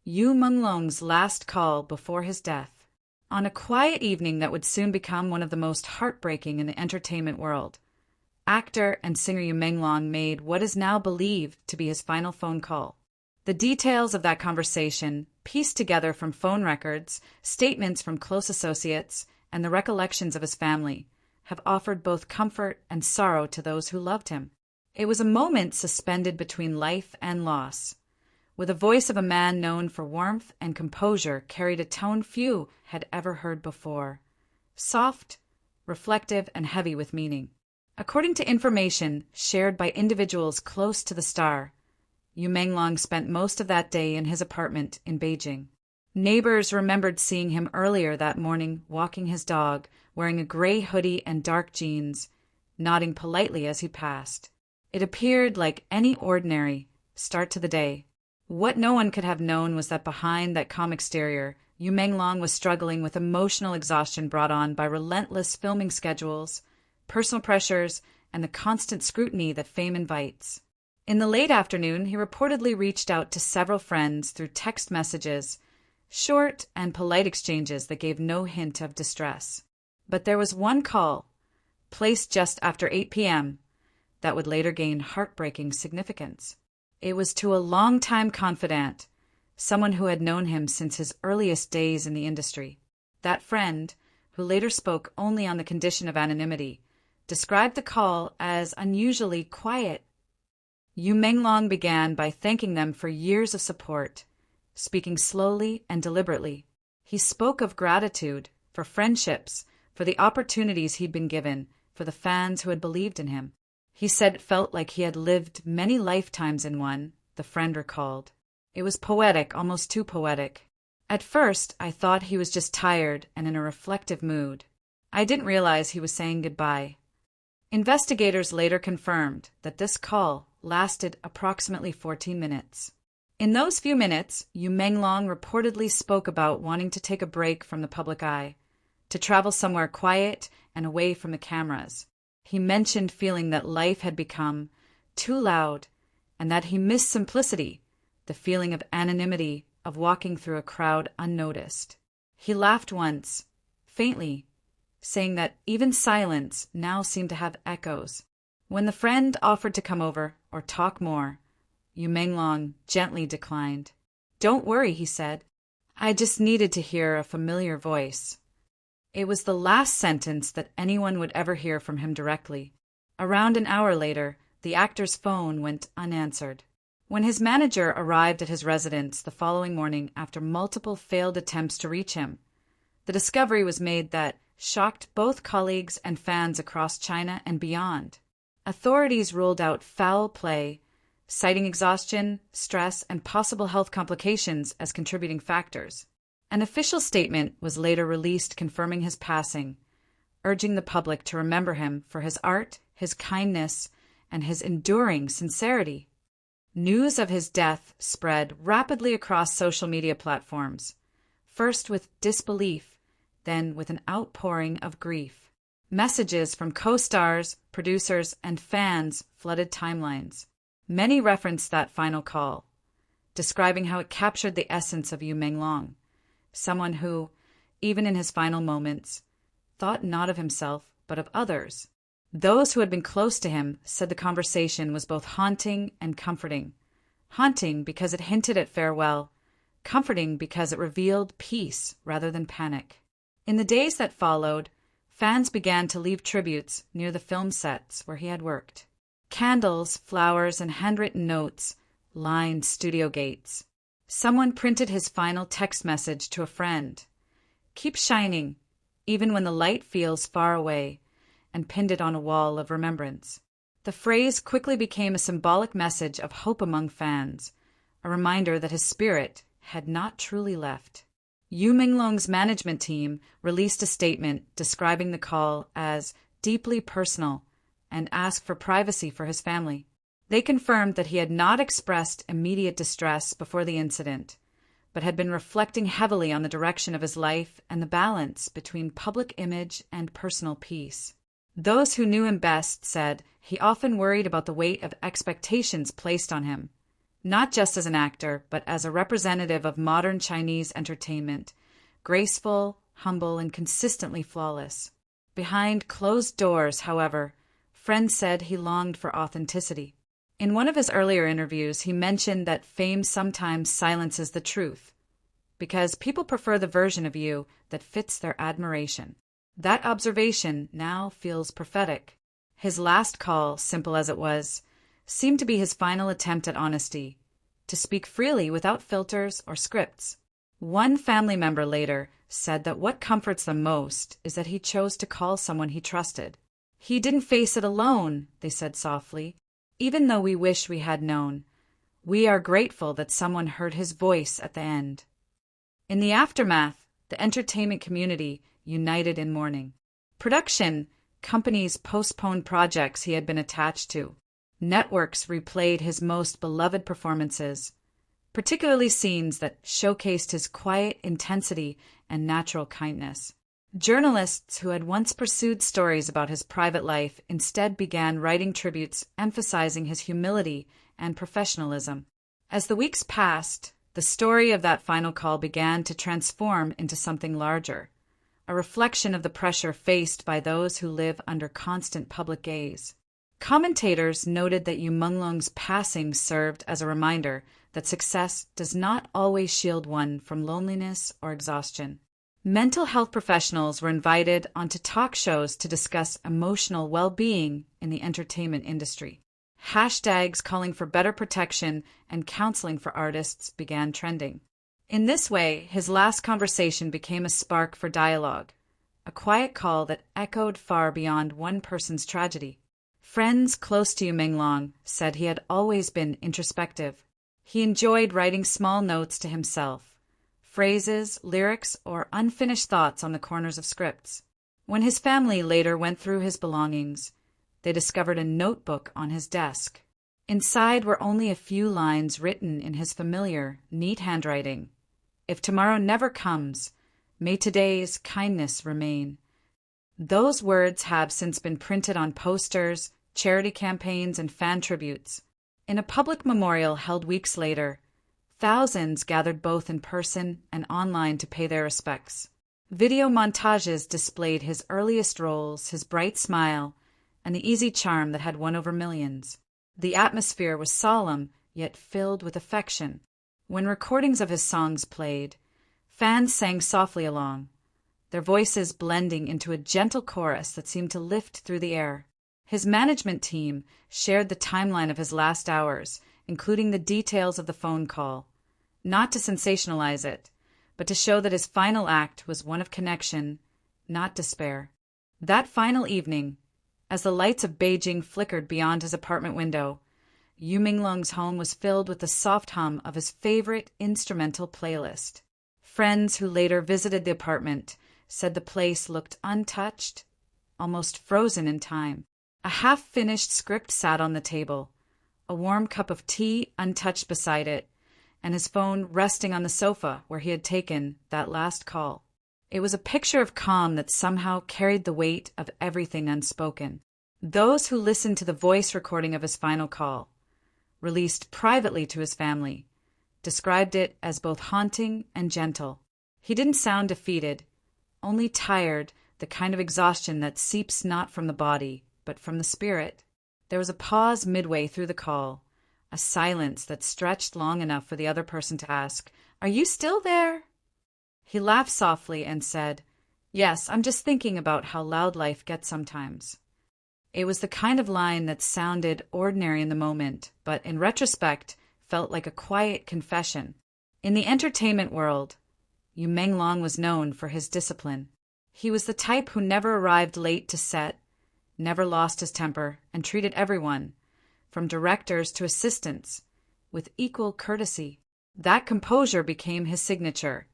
Menglong's last call before his death. On a quiet evening that would soon become one of the most heartbreaking in the entertainment world, actor and singer Menglong made what is now believed to be his final phone call. The details of that conversation, pieced together from phone records, statements from close associates, and the recollections of his family, have offered both comfort and sorrow to those who loved him. It was a moment suspended between life and loss, with the voice of a man known for warmth and composure carried a tone few had ever heard before, soft, reflective, and heavy with meaning. According to information shared by individuals close to the star, Menglong spent most of that day in his apartment in Beijing. Neighbors remembered seeing him earlier that morning walking his dog, wearing a gray hoodie and dark jeans, nodding politely as he passed. It appeared like any ordinary start to the day. What no one could have known was that behind that calm exterior, Menglong was struggling with emotional exhaustion brought on by relentless filming schedules, personal pressures, and the constant scrutiny that fame invites. In the late afternoon, he reportedly reached out to several friends through text messages, short and polite exchanges that gave no hint of distress. But there was one call, placed just after 8 p.m., that would later gain heartbreaking significance. It was to a longtime confidant, someone who had known him since his earliest days in the industry. That friend, who later spoke only on the condition of anonymity, described the call as unusually quiet. Menglong began by thanking them for years of support, speaking slowly and deliberately. He spoke of gratitude, for friendships, for the opportunities he'd been given, for the fans who had believed in him. He said it felt like he had lived many lifetimes in one, the friend recalled. It was poetic, almost too poetic. At first, I thought he was just tired and in a reflective mood. I didn't realize he was saying goodbye. Investigators later confirmed that this call lasted approximately 14 minutes. In those few minutes, Menglong reportedly spoke about wanting to take a break from the public eye, to travel somewhere quiet and away from the cameras. He mentioned feeling that life had become too loud and that he missed simplicity, the feeling of anonymity of walking through a crowd unnoticed. He laughed once, faintly, saying that even silence now seemed to have echoes. When the friend offered to come over or talk more, Menglong gently declined. "Don't worry," he said. "I just needed to hear a familiar voice." It was the last sentence that anyone would ever hear from him directly. Around an hour later, the actor's phone went unanswered. When his manager arrived at his residence the following morning after multiple failed attempts to reach him, the discovery was made that shocked both colleagues and fans across China and beyond. Authorities ruled out foul play, citing exhaustion, stress, and possible health complications as contributing factors. An official statement was later released confirming his passing, urging the public to remember him for his art, his kindness, and his enduring sincerity. News of his death spread rapidly across social media platforms, first with disbelief, then with an outpouring of grief. Messages from co-stars, producers, and fans flooded timelines. Many referenced that final call, describing how it captured the essence of Menglong, someone who, even in his final moments, thought not of himself but of others. Those who had been close to him said the conversation was both haunting and comforting. Haunting because it hinted at farewell, comforting because it revealed peace rather than panic. In the days that followed, fans began to leave tributes near the film sets where he had worked. Candles, flowers, and handwritten notes lined studio gates. Someone printed his final text message to a friend. "Keep shining, even when the light feels far away," and pinned it on a wall of remembrance. The phrase quickly became a symbolic message of hope among fans, a reminder that his spirit had not truly left. Menglong's management team released a statement describing the call as deeply personal and asked for privacy for his family. They confirmed that he had not expressed immediate distress before the incident, but had been reflecting heavily on the direction of his life and the balance between public image and personal peace. Those who knew him best said he often worried about the weight of expectations placed on him, not just as an actor, but as a representative of modern Chinese entertainment, graceful, humble, and consistently flawless. Behind closed doors, however, friends said he longed for authenticity. In one of his earlier interviews, he mentioned that fame sometimes silences the truth, because people prefer the version of you that fits their admiration. That observation now feels prophetic. His last call, simple as it was, seemed to be his final attempt at honesty, to speak freely without filters or scripts. One family member later said that what comforts them most is that he chose to call someone he trusted. He didn't face it alone, they said softly, even though we wish we had known. We are grateful that someone heard his voice at the end. In the aftermath, the entertainment community united in mourning. Production companies postponed projects he had been attached to. Networks replayed his most beloved performances, particularly scenes that showcased his quiet intensity and natural kindness. Journalists who had once pursued stories about his private life instead began writing tributes emphasizing his humility and professionalism. As the weeks passed, the story of that final call began to transform into something larger, a reflection of the pressure faced by those who live under constant public gaze. Commentators noted that Menglong's passing served as a reminder that success does not always shield one from loneliness or exhaustion. Mental health professionals were invited onto talk shows to discuss emotional well-being in the entertainment industry. Hashtags calling for better protection and counseling for artists began trending. In this way, his last conversation became a spark for dialogue, a quiet call that echoed far beyond one person's tragedy. Friends close to Menglong said he had always been introspective. He enjoyed writing small notes to himself, phrases, lyrics, or unfinished thoughts on the corners of scripts. When his family later went through his belongings, they discovered a notebook on his desk. Inside were only a few lines written in his familiar, neat handwriting. If tomorrow never comes, may today's kindness remain. Those words have since been printed on posters, charity campaigns, and fan tributes. In a public memorial held weeks later, thousands gathered both in person and online to pay their respects. Video montages displayed his earliest roles, his bright smile, and the easy charm that had won over millions. The atmosphere was solemn, yet filled with affection. When recordings of his songs played, fans sang softly along, their voices blending into a gentle chorus that seemed to lift through the air. His management team shared the timeline of his last hours, including the details of the phone call, not to sensationalize it, but to show that his final act was one of connection, not despair. That final evening, as the lights of Beijing flickered beyond his apartment window, Menglong's home was filled with the soft hum of his favorite instrumental playlist. Friends who later visited the apartment said the place looked untouched, almost frozen in time. A half-finished script sat on the table, a warm cup of tea untouched beside it, and his phone resting on the sofa where he had taken that last call. It was a picture of calm that somehow carried the weight of everything unspoken. Those who listened to the voice recording of his final call, released privately to his family, described it as both haunting and gentle. He didn't sound defeated, only tired, the kind of exhaustion that seeps not from the body, but from the spirit. There was a pause midway through the call, a silence that stretched long enough for the other person to ask, "Are you still there?" He laughed softly and said, "Yes, I'm just thinking about how loud life gets sometimes." It was the kind of line that sounded ordinary in the moment, but in retrospect felt like a quiet confession. In the entertainment world, Menglong was known for his discipline. He was the type who never arrived late to set, never lost his temper, and treated everyone, from directors to assistants, with equal courtesy. That composure became his signature,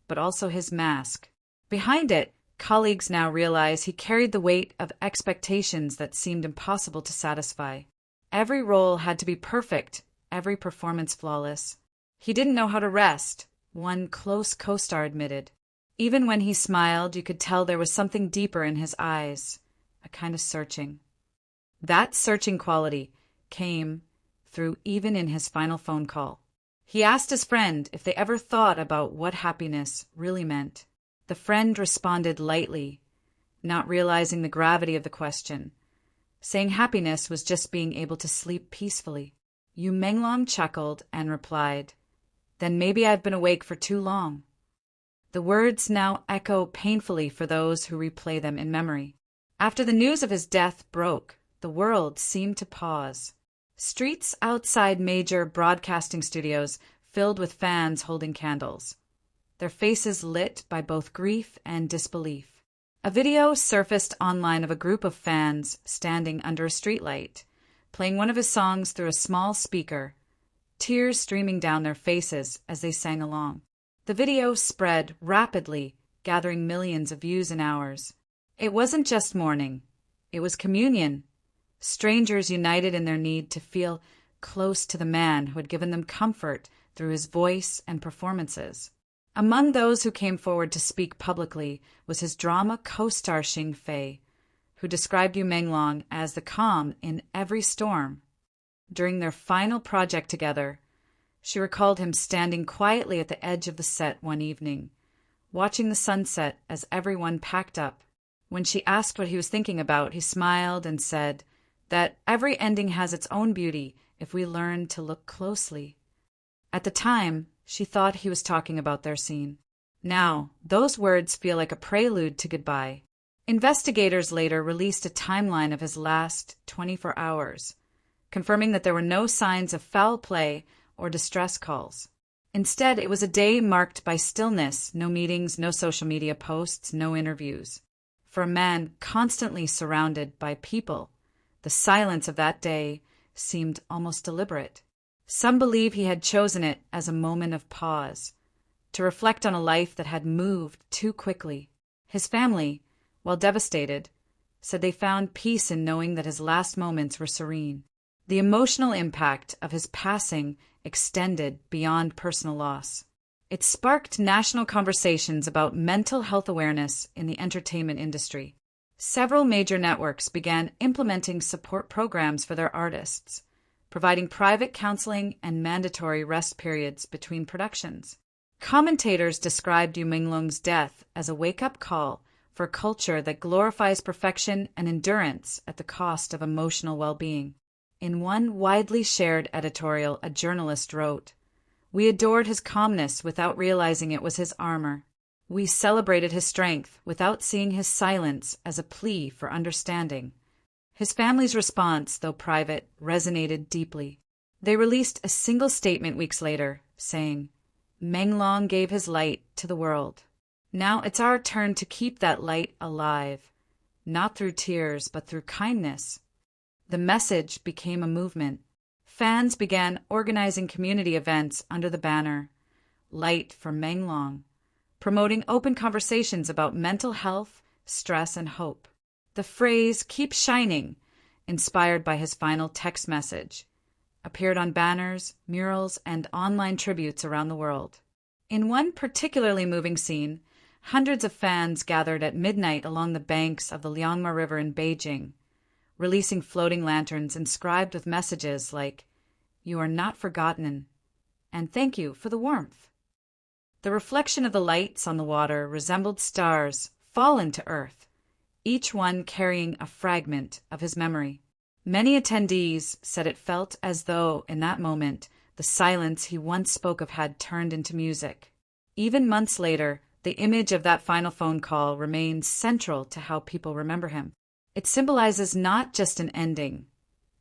but also his mask. Behind it, colleagues now realize he carried the weight of expectations that seemed impossible to satisfy. Every role had to be perfect, every performance flawless. He didn't know how to rest, one close co-star admitted. Even when he smiled, you could tell there was something deeper in his eyes, a kind of searching. That searching quality came through even in his final phone call. He asked his friend if they ever thought about what happiness really meant. The friend responded lightly, not realizing the gravity of the question, saying happiness was just being able to sleep peacefully. Menglong chuckled and replied, "Then maybe I've been awake for too long." The words now echo painfully for those who replay them in memory. After the news of his death broke, the world seemed to pause. Streets outside major broadcasting studios filled with fans holding candles, their faces lit by both grief and disbelief. A video surfaced online of a group of fans standing under a streetlight, playing one of his songs through a small speaker, tears streaming down their faces as they sang along. The video spread rapidly, gathering millions of views in hours. It wasn't just mourning, it was communion. Strangers united in their need to feel close to the man who had given them comfort through his voice and performances. Among those who came forward to speak publicly was his drama co-star Xing Fei, who described Menglong as the calm in every storm. During their final project together, she recalled him standing quietly at the edge of the set one evening, watching the sunset as everyone packed up. When she asked what he was thinking about, he smiled and said that every ending has its own beauty if we learn to look closely. At the time, she thought he was talking about their scene. Now, those words feel like a prelude to goodbye. Investigators later released a timeline of his last 24 hours, confirming that there were no signs of foul play or distress calls. Instead, it was a day marked by stillness, no meetings, no social media posts, no interviews. For a man constantly surrounded by people, the silence of that day seemed almost deliberate. Some believe he had chosen it as a moment of pause, to reflect on a life that had moved too quickly. His family, while devastated, said they found peace in knowing that his last moments were serene. The emotional impact of his passing extended beyond personal loss. It sparked national conversations about mental health awareness in the entertainment industry. Several major networks began implementing support programs for their artists, providing private counseling and mandatory rest periods between productions. Commentators described Menglong's death as a wake-up call for a culture that glorifies perfection and endurance at the cost of emotional well-being. In one widely shared editorial, a journalist wrote, "We adored his calmness without realizing it was his armor. We celebrated his strength without seeing his silence as a plea for understanding." His family's response, though private, resonated deeply. They released a single statement weeks later, saying, "Menglong gave his light to the world. Now it's our turn to keep that light alive, not through tears, but through kindness." The message became a movement. Fans began organizing community events under the banner Light for Menglong, promoting open conversations about mental health, stress, and hope. The phrase "Keep Shining," inspired by his final text message, appeared on banners, murals, and online tributes around the world. In one particularly moving scene, hundreds of fans gathered at midnight along the banks of the Liangma River in Beijing, releasing floating lanterns inscribed with messages like, "You are not forgotten," and "Thank you for the warmth." The reflection of the lights on the water resembled stars fallen to earth, each one carrying a fragment of his memory. Many attendees said it felt as though, in that moment, the silence he once spoke of had turned into music. Even months later, the image of that final phone call remains central to how people remember him. It symbolizes not just an ending,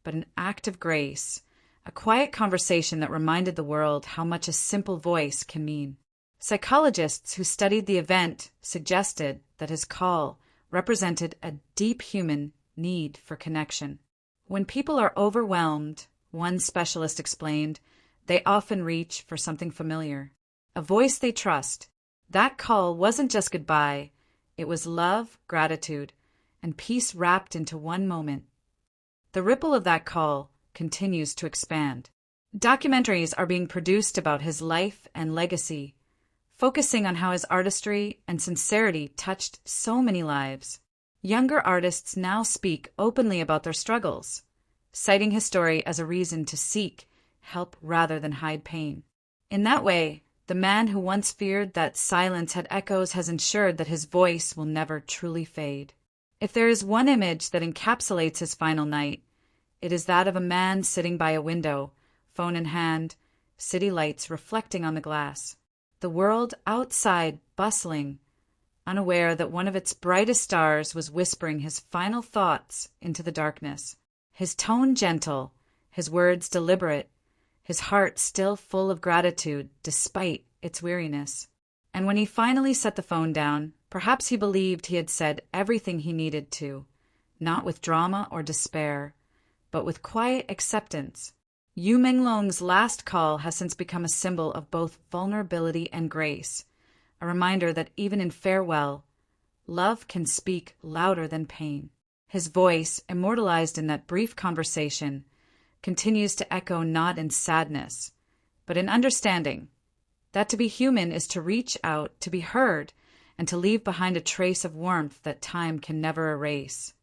but an act of grace, a quiet conversation that reminded the world how much a simple voice can mean. Psychologists who studied the event suggested that his call represented a deep human need for connection. When people are overwhelmed, one specialist explained, they often reach for something familiar, a voice they trust. That call wasn't just goodbye, it was love, gratitude, and peace wrapped into one moment. The ripple of that call continues to expand. Documentaries are being produced about his life and legacy, focusing on how his artistry and sincerity touched so many lives. Younger artists now speak openly about their struggles, citing his story as a reason to seek help rather than hide pain. In that way, the man who once feared that silence had echoes has ensured that his voice will never truly fade. If there is one image that encapsulates his final night, it is that of a man sitting by a window, phone in hand, city lights reflecting on the glass. The world outside bustling, unaware that one of its brightest stars was whispering his final thoughts into the darkness. His tone gentle, his words deliberate, his heart still full of gratitude despite its weariness. And when he finally set the phone down, perhaps he believed he had said everything he needed to, not with drama or despair, but with quiet acceptance. Menglong's last call has since become a symbol of both vulnerability and grace, a reminder that even in farewell, love can speak louder than pain. His voice, immortalized in that brief conversation, continues to echo not in sadness, but in understanding that to be human is to reach out, to be heard, and to leave behind a trace of warmth that time can never erase.